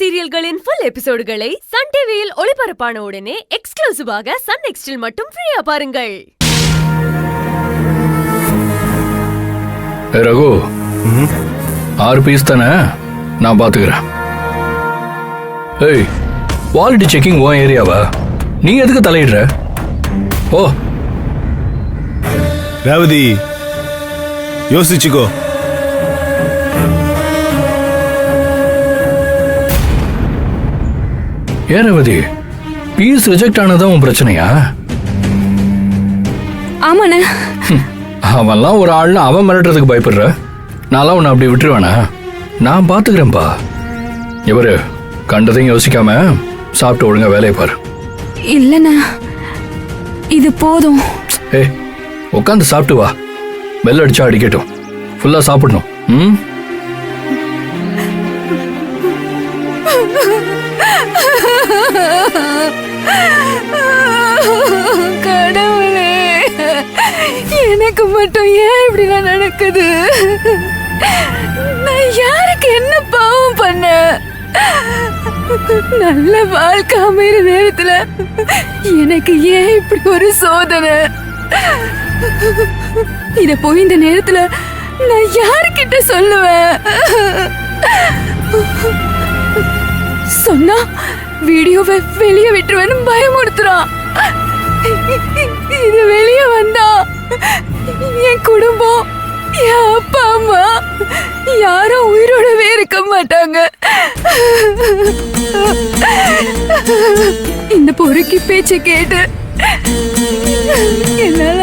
சீரியல்களின் full எபிசோடுகளை Sun டிவியில் ஒளிபரப்பான உடனே எக்ஸ்க்ளூசிவாக சன் நெக்ஸ்டில் மட்டும் ஃப்ரீயா பாருங்கள். ரகு 6 பீஸ் தானே, நான் பாத்துக்கிறேன். ஏய், குவாலிட்டி செக்கிங் உன் ஏரியாவா? நீ எதுக்கு தலையிடுற? ஓ ரேவதி, யோசிச்சுக்கோ. ஏன் ரேவதி, பீஸ் ரிஜெக்ட் ஆனதான் உன் பிரச்சனையா? ஆமாண்ணே. அவன்லாம் ஒரு ஆள்னு அவன் மிரட்டுறதுக்கு பயப்படுற. நான்லாம் உன்னை அப்படி விட்டுருவேனா? நான் பாத்துக்கிறேன்ப்பா. இவரு கண்டதையும் யோசிக்காம சாப்பிட்டு ஒழுங்கா வேலையை பாரு. இல்லண்ணா, இது போதும். ஏய், உட்காந்து சாப்பிட்டு வா. பெல் அடிச்சா அடிக்கட்டும். ஃபுல்லா சாப்பிடணும். கடவுளே, எனக்கு மட்டும் ஏன் இப்படிலாம் நடக்குது? நான் யாருக்கு என்ன பாவம் பண்ண? நல்ல வாழ்க்கை அமைகிற நேரத்துல எனக்கு ஏன் இப்படி ஒரு சோதனை? இத போய் இந்த நேரத்துல நான் யாருக்கிட்ட சொல்லுவேன்? சொன்னா வீடியோவை வெளியே விட்டுருவேன்னு பயமுறுத்துறான். இது வெளியே வந்தா என் குடும்பம், என் அப்பா அம்மா யாரும் உயிரோடவே இருக்க மாட்டாங்க. இந்த பொறுக்கி பேச்சை கேட்டு என்னால